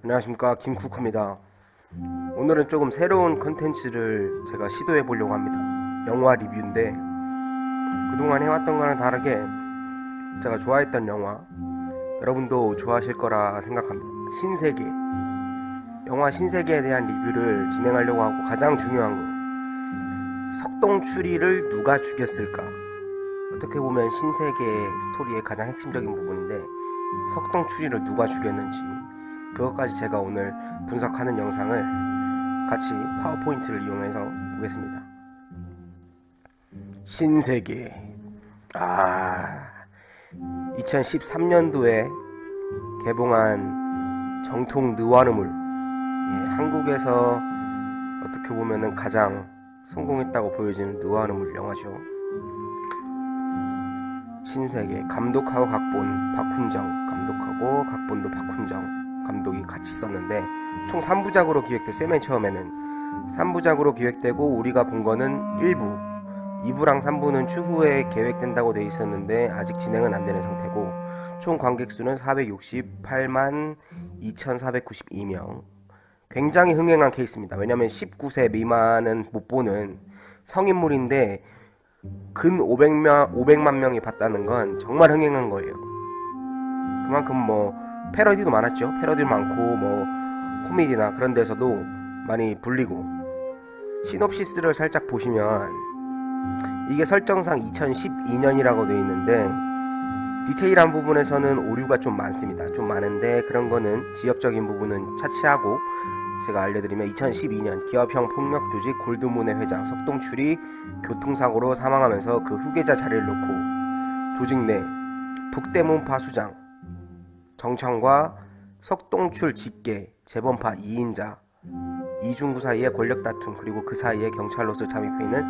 안녕하십니까, 김쿠크입니다. 오늘은 조금 새로운 컨텐츠를 제가 시도해 보려고 합니다. 영화 리뷰인데 그동안 해왔던 거랑 다르게 제가 좋아했던 영화, 여러분도 좋아하실 거라 생각합니다. 신세계, 영화 신세계에 대한 리뷰를 진행하려고 하고, 가장 중요한 거, 석동추리를 누가 죽였을까? 어떻게 보면 신세계 스토리의 가장 핵심적인 부분인데, 석동추리를 누가 죽였는지 그것까지 제가 오늘 분석하는 영상을 같이 파워포인트를 이용해서 보겠습니다. 신세계, 2013년도에 개봉한 정통 느와르물, 한국에서 어떻게 보면은 가장 성공했다고 보여지는 느와르물 영화죠. 신세계, 감독하고 각본 박훈정 감독하고 각본도 박훈정 감독이 같이 썼는데, 총 3부작으로 기획됐어요. 맨 처음에는 3부작으로 기획되고 우리가 본 거는 1부, 2부랑 3부는 추후에 계획된다고 돼 있었는데 아직 진행은 안 되는 상태고, 총 관객수는 468만 2492명. 굉장히 흥행한 케이스입니다. 왜냐면 19세 미만은 못 보는 성인물인데 근 500만 명이 봤다는 건 정말 흥행한 거예요. 그만큼 패러디도 많았죠. 패러디도 많고 코미디나 그런 데서도 많이 불리고. 시놉시스를 살짝 보시면 이게 설정상 2012년이라고 되어 있는데 디테일한 부분에서는 오류가 좀 많습니다. 좀 많은데 그런 거는 지엽적인 부분은 차치하고 제가 알려드리면, 2012년 기업형 폭력 조직 골드문의 회장 석동출이 교통사고로 사망하면서 그 후계자 자리를 놓고 조직 내 북대문파 수장 정청과 석동출 직계 재범파 2인자 이중구 사이의 권력 다툼, 그리고 그 사이에 경찰로서 잠입해 있는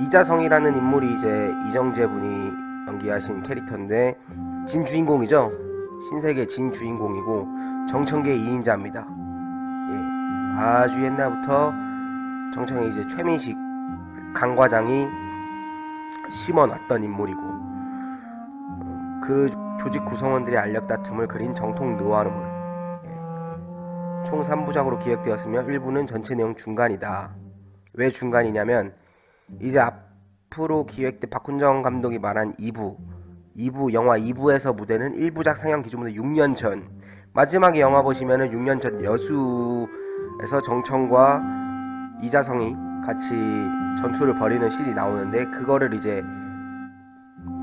이자성이라는 인물이 이제 이정재 분이 연기하신 캐릭터인데 진주인공이죠. 신세계 진주인공이고 정청계 2인자입니다. 아주 옛날부터 정청에 이제 최민식 강 과장이 심어놨던 인물이고, 그 조직 구성원들의 알력 다툼을 그린 정통 느와르물. 총 3부작으로 기획되었으며 1부는 전체 내용 중간이다. 왜 중간이냐면, 이제 앞으로 기획된 박훈정 감독이 말한 2부 영화 2부에서 무대는 1부작 상영 기준부터 6년 전, 마지막에 영화 보시면은 6년 전 여수에서 정청과 이자성이 같이 전투를 벌이는 씬이 나오는데, 그거를 이제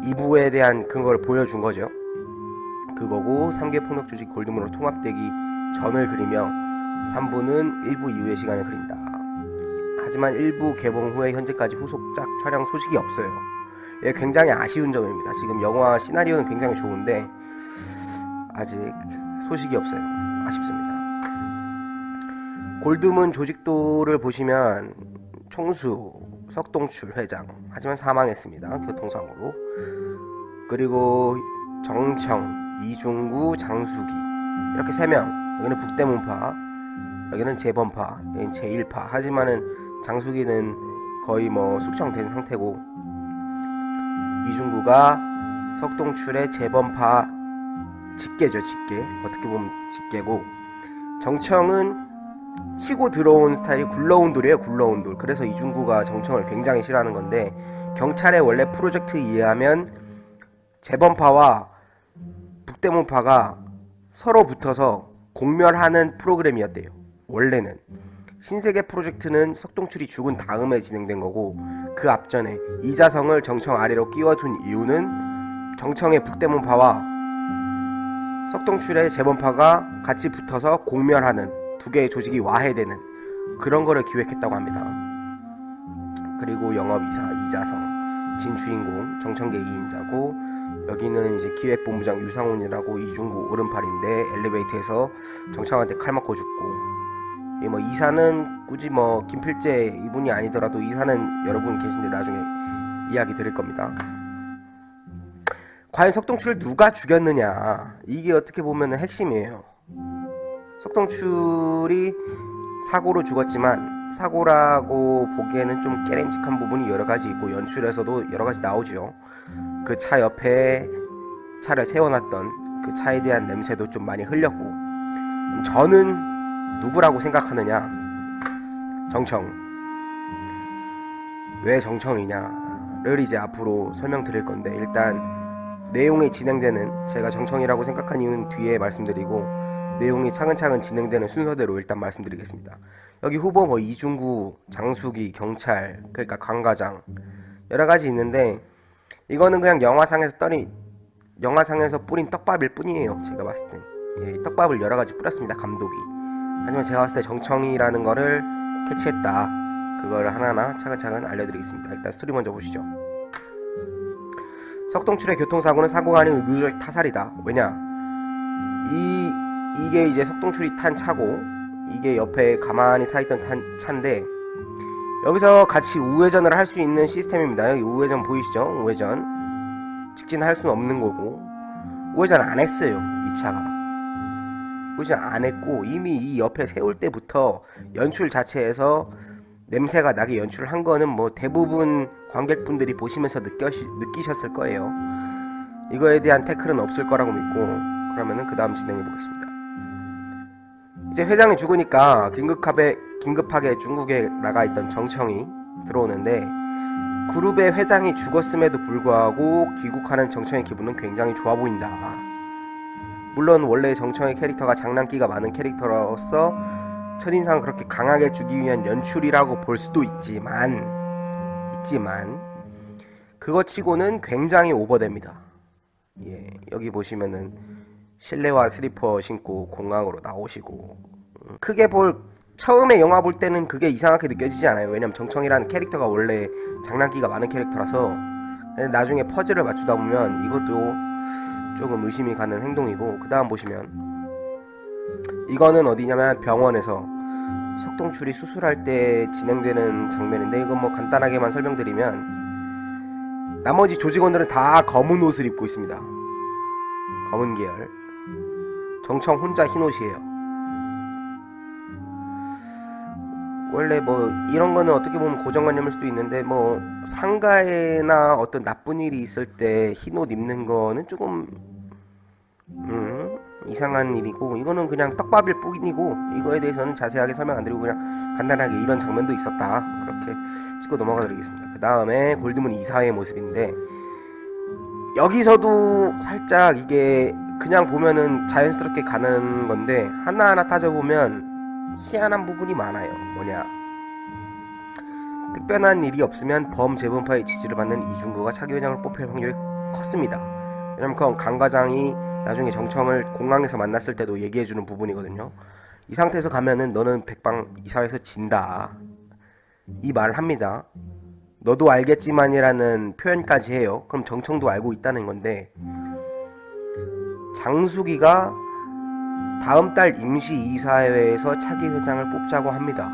2부에 대한 그거를 보여준 거죠. 그거고, 3개 폭력 조직 골드문으로 통합되기 전을 그리며 3부는 1부 이후의 시간을 그린다. 하지만 1부 개봉 후에 현재까지 후속작 촬영 소식이 없어요. 굉장히 아쉬운 점입니다. 지금 영화 시나리오는 굉장히 좋은데 아직 소식이 없어요. 아쉽습니다. 골드문 조직도를 보시면 총수 석동출 회장, 하지만 사망했습니다. 교통사고로. 그리고 정청, 이중구, 장수기, 이렇게 3명. 여기는 북대문파, 여기는 재범파, 여기는 제1파. 하지만은 장수기는 거의 숙청된 상태고, 이중구가 석동출의 재범파 직계죠. 직계, 어떻게 보면 직계고, 정청은 치고 들어온 스타일이 굴러온 돌이에요. 굴러온 돌. 그래서 이중구가 정청을 굉장히 싫어하는 건데, 경찰의 원래 프로젝트에 의하면 재범파와 북대문파가 서로 붙어서 공멸하는 프로그램이었대요. 원래는 신세계 프로젝트는 석동출이 죽은 다음에 진행된 거고, 그 앞전에 이자성을 정청 아래로 끼워둔 이유는 정청의 북대문파와 석동출의 재범파가 같이 붙어서 공멸하는, 두 개의 조직이 와해되는 그런 거를 기획했다고 합니다. 그리고 영업이사 이자성, 진주인공 정청계 2인자고, 여기는 이제 기획본부장 유상훈이라고 이중구 오른팔인데 엘리베이터에서 정청한테 칼 맞고 죽고, 이사는 굳이 김필재 이분이 아니더라도 이사는 여러분 계신데 나중에 이야기 드릴 겁니다. 과연 석동출을 누가 죽였느냐, 이게 어떻게 보면 핵심이에요. 석동출이 사고로 죽었지만, 사고라고 보기에는 좀 깨름직한 부분이 여러가지 있고, 연출에서도 여러가지 나오죠. 그 차 옆에 차를 세워놨던 그 차에 대한 냄새도 좀 많이 흘렸고. 저는 누구라고 생각하느냐? 정청. 왜 정청이냐를 이제 앞으로 설명드릴 건데, 일단 내용이 진행되는, 제가 정청이라고 생각한 이유는 뒤에 말씀드리고, 내용이 차근차근 진행되는 순서대로 일단 말씀드리겠습니다. 여기 후보 뭐 이중구, 장수기, 경찰, 그러니까 강과장 여러가지 있는데, 이거는 그냥 영화상에서 뿌린 떡밥일 뿐이에요. 제가 봤을 땐. 예, 떡밥을 여러가지 뿌렸습니다, 감독이. 하지만 제가 봤을 때 정청이라는 거를 캐치했다. 그걸 하나하나 차근차근 알려드리겠습니다. 일단 스토리 먼저 보시죠. 석동출의 교통사고는 사고가 아닌 의도적 타살이다. 왜냐? 이게 이제 석동출이 탄 차고, 이게 옆에 가만히 서있던 차인데, 여기서 같이 우회전을 할 수 있는 시스템입니다. 여기 우회전 보이시죠? 우회전. 직진할 수는 없는 거고, 우회전 안 했어요, 이 차가. 우회전 안 했고, 이미 이 옆에 세울 때부터 연출 자체에서 냄새가 나게 연출을 한 거는 뭐 대부분 관객분들이 보시면서 느끼셨을 거예요. 이거에 대한 태클은 없을 거라고 믿고, 그러면은 그 다음 진행해 보겠습니다. 이제 회장이 죽으니까 긴급하게 중국에 나가 있던 정청이 들어오는데, 그룹의 회장이 죽었음에도 불구하고 귀국하는 정청의 기분은 굉장히 좋아 보인다. 물론 원래 정청의 캐릭터가 장난기가 많은 캐릭터로서 첫인상을 그렇게 강하게 주기 위한 연출이라고 볼 수도 있지만 그거 치고는 굉장히 오버됩니다. 예, 여기 보시면은 실내화 슬리퍼 신고 공항으로 나오시고, 크게 처음에 영화 볼 때는 그게 이상하게 느껴지지 않아요. 왜냐면 정청이라는 캐릭터가 원래 장난기가 많은 캐릭터라서. 나중에 퍼즐을 맞추다 보면 이것도 조금 의심이 가는 행동이고, 그 다음 보시면 이거는 어디냐면 병원에서 석동출이 수술할 때 진행되는 장면인데, 이건 뭐 간단하게만 설명드리면 나머지 조직원들은 다 검은 옷을 입고 있습니다. 검은 계열. 정청 혼자 흰 옷이에요. 원래 뭐 이런 거는 어떻게 보면 고정관념일 수도 있는데, 뭐 상가에나 어떤 나쁜 일이 있을 때 흰 옷 입는 거는 조금 이상한 일이고, 이거는 그냥 떡밥일 뿐이고, 이거에 대해서는 자세하게 설명 안 드리고 그냥 간단하게 이런 장면도 있었다, 그렇게 찍고 넘어가 드리겠습니다. 그 다음에 골드문 이사의 모습인데, 여기서도 살짝 이게 그냥 보면은 자연스럽게 가는 건데, 하나하나 따져보면 희한한 부분이 많아요. 뭐냐, 특별한 일이 없으면 범재범파의 지지를 받는 이중구가 차기 회장을 뽑힐 확률이 컸습니다. 왜냐면 그건 강 과장이 나중에 정청을 공항에서 만났을 때도 얘기해주는 부분이거든요. 이 상태에서 가면은 너는 백방 이사회에서 진다, 이 말을 합니다. 너도 알겠지만이라는 표현까지 해요. 그럼 정청도 알고 있다는 건데, 장수기가 다음 달 임시 이사회에서 차기 회장을 뽑자고 합니다.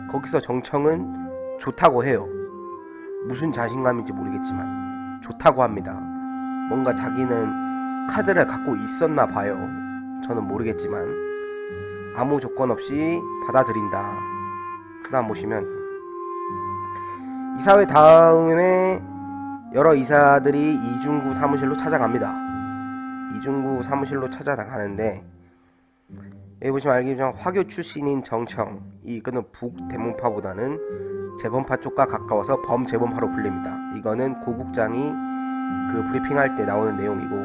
거기서 정청은 좋다고 해요. 무슨 자신감인지 모르겠지만 좋다고 합니다. 뭔가 자기는 카드를 갖고 있었나 봐요. 저는 모르겠지만 아무 조건 없이 받아들인다. 그 다음 보시면 이사회 다음에 여러 이사들이 이중구 사무실로 찾아갑니다. 이중구 사무실로 찾아가는데, 여기 보시면 알겠지만 화교 출신인 정청, 이거는 북대문파보다는 재범파 쪽과 가까워서 범재범파로 불립니다. 이거는 고국장이 그 브리핑할 때 나오는 내용이고,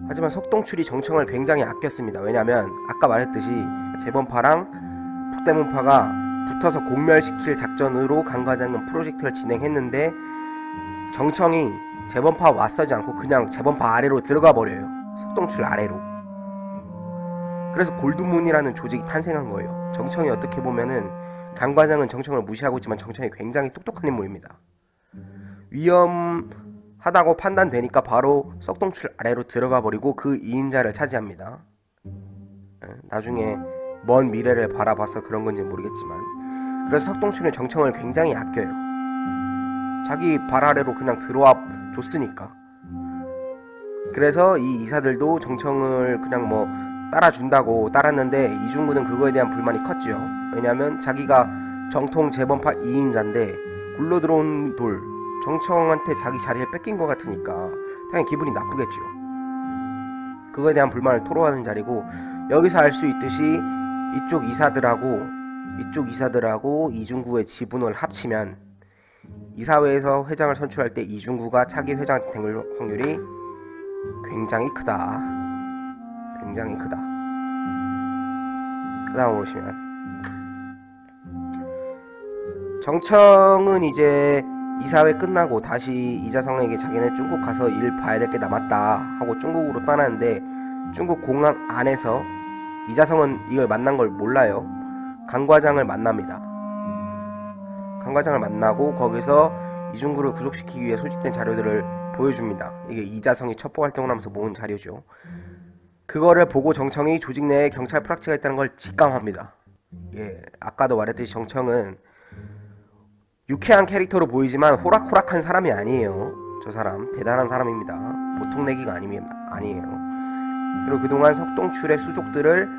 하지만 석동출이 정청을 굉장히 아꼈습니다. 왜냐면 아까 말했듯이 재범파랑 북대문파가 붙어서 공멸시킬 작전으로 강 과장은 프로젝트를 진행했는데, 정청이 재범파 맞서지 않고 그냥 재범파 아래로 들어가 버려요. 석동출 아래로. 그래서 골드문이라는 조직이 탄생한 거예요. 정청이 어떻게 보면은 강 과장은 정청을 무시하고 있지만 정청이 굉장히 똑똑한 인물입니다. 위험하다고 판단되니까 바로 석동출 아래로 들어가 버리고 그 2인자를 차지합니다. 나중에 먼 미래를 바라봐서 그런 건지 모르겠지만, 그래서 석동출은 정청을 굉장히 아껴요. 자기 발 아래로 그냥 들어와 줬으니까. 그래서 이 이사들도 정청을 그냥 뭐 따라준다고 따랐는데, 이중구는 그거에 대한 불만이 컸죠. 왜냐면 자기가 정통 재범파 2인자인데 굴러들어온 돌, 정청한테 자기 자리를 뺏긴 것 같으니까 당연히 기분이 나쁘겠죠. 그거에 대한 불만을 토로하는 자리고, 여기서 알 수 있듯이 이쪽 이사들하고 이중구의 지분을 합치면 이사회에서 회장을 선출할 때 이중구가 차기 회장한테 될 확률이 굉장히 크다. 굉장히 크다. 그 다음 보시면 정청은 이제 이사회 끝나고 다시 이자성에게 자기는 중국 가서 일 봐야 될 게 남았다 하고 중국으로 떠나는데, 중국 공항 안에서 이자성은 이걸 만난 걸 몰라요. 강 과장을 만납니다. 강 과장을 만나고 거기서 이중구를 구속시키기 위해 소집된 자료들을 보여줍니다. 이게 이자성이 첩보 활동을 하면서 모은 자료죠. 그거를 보고 정청이 조직 내에 경찰 프락치가 있다는 걸 직감합니다. 예, 아까도 말했듯이 정청은 유쾌한 캐릭터로 보이지만 호락호락한 사람이 아니에요. 저 사람 대단한 사람입니다. 보통 내기가 아니에요. 그리고 그동안 석동출의 수족들을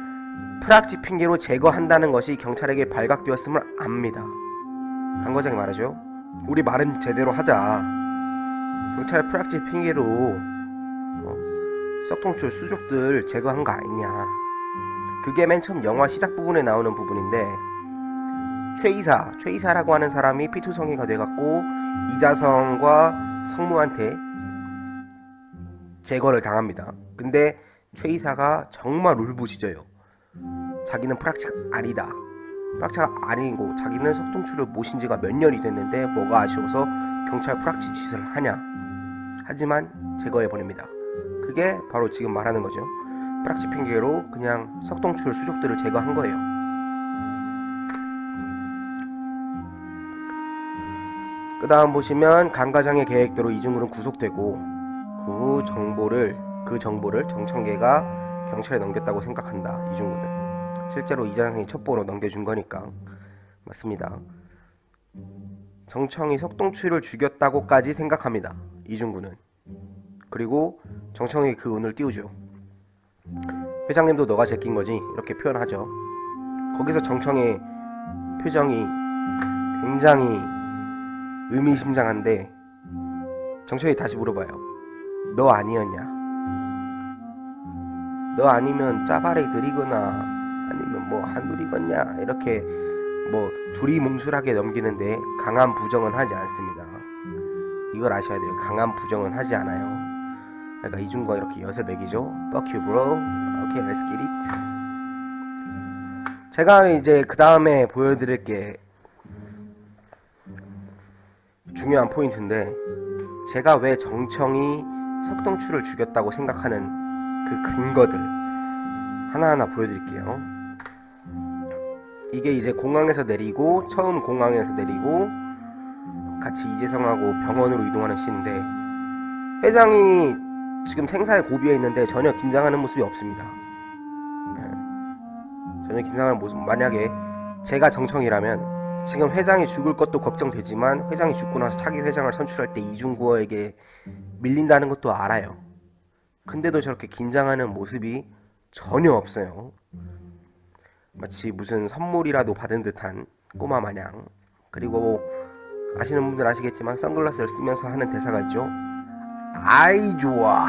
프락치 핑계로 제거한다는 것이 경찰에게 발각되었음을 압니다. 강 과장이 말하죠. 우리 말은 제대로 하자. 경찰 프락치 핑계로 석동출 수족들 제거한 거 아니냐. 그게 맨 처음 영화 시작 부분에 나오는 부분인데, 최이사라고 하는 사람이 피투성이가 돼갖고 이자성과 성무한테 제거를 당합니다. 근데 최이사가 정말 울부짖어요. 자기는 프락치가 아니다. 프락치가 아니고 자기는 석동출을 모신 지가 몇 년이 됐는데 뭐가 아쉬워서 경찰 프락치 짓을 하냐. 하지만 제거해버립니다. 그게 바로 지금 말하는 거죠. 프락치 핑계로 그냥 석동출 수족들을 제거한 거예요. 그 다음 보시면 강 과장의 계획대로 이중구는 구속되고 그 정보를 정청계가 경찰에 넘겼다고 생각한다. 이중구는 실제로 이자성이 첩보로 넘겨준 거니까. 맞습니다. 정청이 석동출을 죽였다고까지 생각합니다. 이중구는. 그리고 정청이 그 운을 띄우죠. 회장님도 너가 제낀 거지, 이렇게 표현하죠. 거기서 정청의 표정이 굉장히 의미심장한데, 정청이 다시 물어봐요. 너 아니었냐? 너 아니면 짜발에 들이거나 아니면 뭐 한둘이겠냐, 이렇게 뭐 두리뭉술하게 넘기는데 강한 부정은 하지 않습니다. 이걸 아셔야 돼요. 강한 부정은 하지 않아요. 그러니까 이중구가 이렇게 엿을 매기죠. Fuck you bro. Okay, let's get it. 제가 이제 그 다음에 보여드릴 게 중요한 포인트인데, 제가 왜 정청이 석동출을 죽였다고 생각하는 그 근거들 하나하나 보여드릴게요. 이게 이제 공항에서 내리고, 처음 공항에서 내리고 같이 이재성하고 병원으로 이동하는 씬인데, 회장이 지금 생사에 고비에 있는데 전혀 긴장하는 모습이 없습니다. 전혀 긴장하는 모습. 만약에 제가 정청이라면 지금 회장이 죽을 것도 걱정되지만 회장이 죽고 나서 차기 회장을 선출할 때 이중구에게 밀린다는 것도 알아요. 근데도 저렇게 긴장하는 모습이 전혀 없어요. 마치 무슨 선물이라도 받은 듯한 꼬마 마냥. 그리고 아시는 분들 아시겠지만 선글라스를 쓰면서 하는 대사가 있죠. 아이 좋아.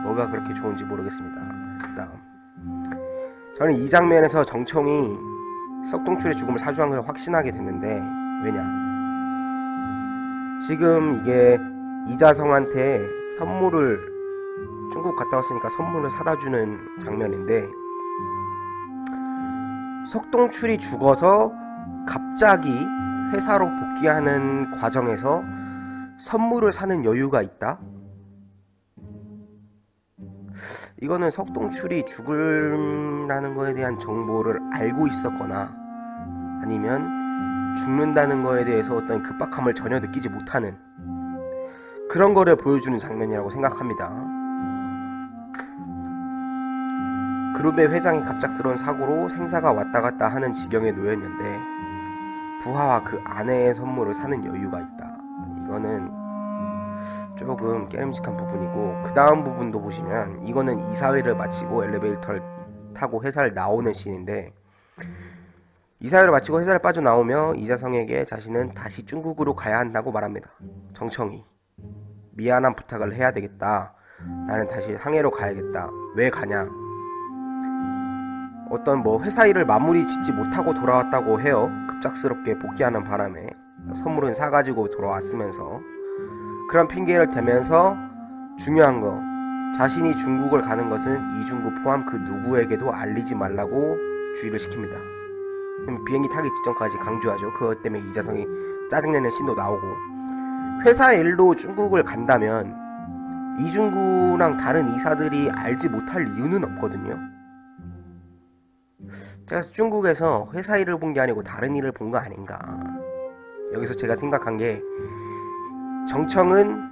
뭐가 그렇게 좋은지 모르겠습니다. 그다음, 저는 이 장면에서 정청이 석동출의 죽음을 사주한 걸 확신하게 됐는데, 왜냐, 지금 이게 이자성한테 선물을, 중국 갔다 왔으니까 선물을 사다 주는 장면인데, 석동출이 죽어서 갑자기 회사로 복귀하는 과정에서 선물을 사는 여유가 있다? 이거는 석동출이 죽으라는 거에 대한 정보를 알고 있었거나, 아니면 죽는다는 거에 대해서 어떤 급박함을 전혀 느끼지 못하는 그런 거를 보여주는 장면이라고 생각합니다. 그룹의 회장이 갑작스러운 사고로 생사가 왔다 갔다 하는 지경에 놓였는데 부하와 그 아내의 선물을 사는 여유가 있다. 이거는 조금 깨름직한 부분이고, 그 다음 부분도 보시면 이거는 이사회를 마치고 엘리베이터를 타고 회사를 나오는 씬인데, 이사회를 마치고 회사를 빠져나오며 이자성에게 자신은 다시 중국으로 가야 한다고 말합니다. 정청이 미안한 부탁을 해야 되겠다. 나는 다시 상해로 가야겠다. 왜 가냐? 어떤 뭐 회사 일을 마무리 짓지 못하고 돌아왔다고 해요. 급작스럽게 복귀하는 바람에 선물은 사가지고 돌아왔으면서 그런 핑계를 대면서 중요한 거, 자신이 중국을 가는 것은 이중구 포함 그 누구에게도 알리지 말라고 주의를 시킵니다. 비행기 타기 직전까지 강조하죠. 그것 때문에 이자성이 짜증내는 씬도 나오고, 회사 일로 중국을 간다면 이중구랑 다른 이사들이 알지 못할 이유는 없거든요. 제가 중국에서 회사 일을 본 게 아니고 다른 일을 본 거 아닌가. 여기서 제가 생각한 게, 정청은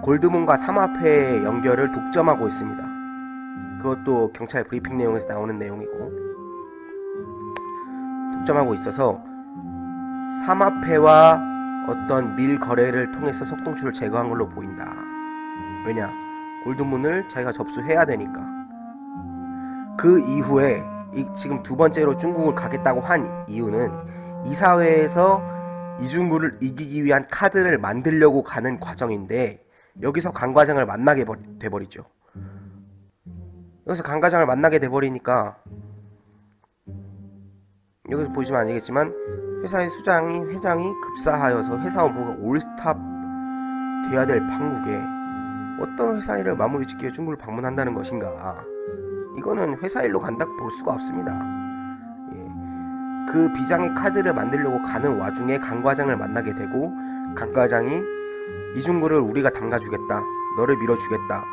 골드문과 삼합회의 연결을 독점하고 있습니다. 그것도 경찰 브리핑 내용에서 나오는 내용이고, 독점하고 있어서 삼합회와 어떤 밀 거래를 통해서 석동출을 제거한 걸로 보인다. 왜냐? 골드문을 자기가 접수해야 되니까. 그 이후에 지금 두 번째로 중국을 가겠다고 한 이유는 이사회에서 이중구를 이기기 위한 카드를 만들려고 가는 과정인데, 여기서 강 과장을 만나게 돼버리죠. 여기서 강 과장을 만나게 돼버리니까, 여기서 보시면 아시겠지만 회사의 회장이 급사하여서 회사 업무가 올스탑 돼야 될 판국에 어떤 회사 일을 마무리 짓기에 중국을 방문한다는 것인가. 이거는 회사 일로 간다고 볼 수가 없습니다. 그 비장의 카드를 만들려고 가는 와중에 강 과장을 만나게 되고, 강 과장이 이중구를 우리가 담가주겠다, 너를 밀어주겠다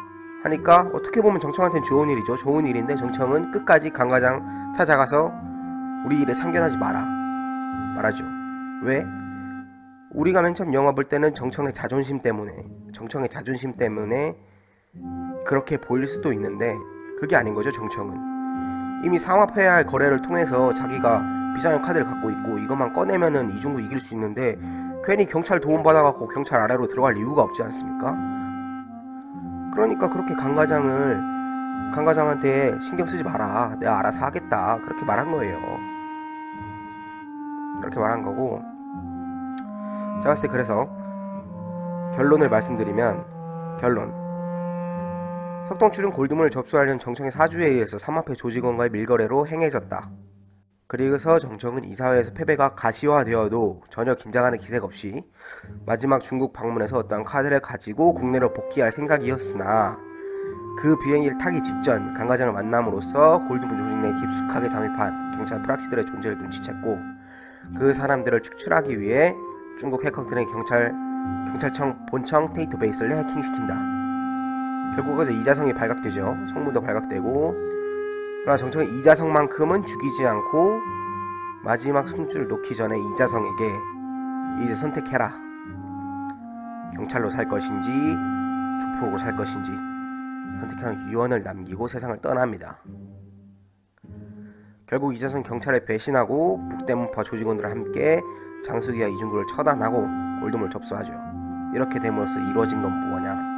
하니까 어떻게 보면 정청한테는 좋은 일이죠. 좋은 일인데 정청은 끝까지 강 과장 찾아가서 우리 일에 참견하지 말아죠. 왜? 우리가 맨 처음 영화 볼 때는 정청의 자존심 때문에 그렇게 보일 수도 있는데, 그게 아닌 거죠. 정청은 이미 상업해야 할 거래를 통해서 자기가 비장의 카드를 갖고 있고, 이것만 꺼내면은 이중구 이길 수 있는데 괜히 경찰 도움 받아갖고 경찰 아래로 들어갈 이유가 없지 않습니까? 그러니까 그렇게 강 과장한테 신경 쓰지 마라, 내가 알아서 하겠다, 그렇게 말한 거예요. 그렇게 말한 거고, 제가 봤을 때 그래서 결론을 말씀드리면, 석동출은 골드문을 접수하려는 정청의 사주에 의해서 삼합회 조직원과의 밀거래로 행해졌다. 그리고서 정청은 이사회에서 패배가 가시화되어도 전혀 긴장하는 기색 없이 마지막 중국 방문에서 어떤 카드를 가지고 국내로 복귀할 생각이었으나, 그 비행기를 타기 직전 강 과장을 만남으로써 골드문 조직 내에 깊숙하게 잠입한 경찰 프락시들의 존재를 눈치챘고, 그 사람들을 축출하기 위해 중국 해커들의 경찰청 본청 데이터베이스를 해킹시킨다. 결국 거기서 이자성이 발각되죠. 성문도 발각되고, 그러나 정청이 이자성만큼은 죽이지 않고 마지막 숨줄을 놓기 전에 이자성에게 이제 선택해라. 경찰로 살 것인지 조폭으로 살 것인지 선택하는 유언을 남기고 세상을 떠납니다. 결국 이자성 경찰에 배신하고 북대문파 조직원들과 함께 장수기와 이중구를 처단하고 골드문을 접수하죠. 이렇게 됨으로써 이루어진 건 뭐냐?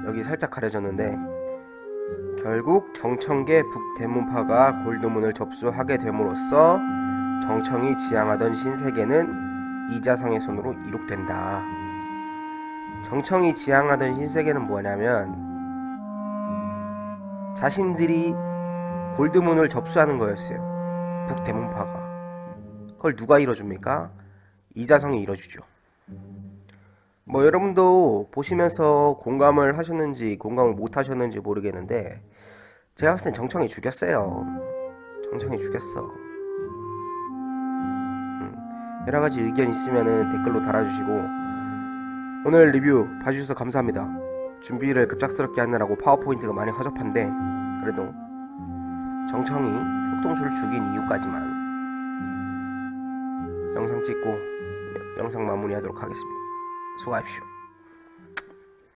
여기 살짝 가려졌는데, 결국 정청계 북대문파가 골드문을 접수하게 됨으로써 정청이 지향하던 신세계는 이자성의 손으로 이룩된다. 정청이 지향하던 신세계는 뭐냐면, 자신들이 골드문을 접수하는 거였어요. 북대문파가. 그걸 누가 이뤄줍니까? 이자성이 이뤄주죠. 뭐 여러분도 보시면서 공감을 하셨는지 공감을 못 하셨는지 모르겠는데, 제가 봤을 땐 정청이 죽였어요. 정청이 죽였어. 여러가지 의견 있으면은 댓글로 달아주시고, 오늘 리뷰 봐주셔서 감사합니다. 준비를 급작스럽게 하느라고 파워포인트가 많이 허접한데, 그래도 정청이 석동출을 죽인 이유까지만 영상 찍고 영상 마무리하도록 하겠습니다. 수고하십시오.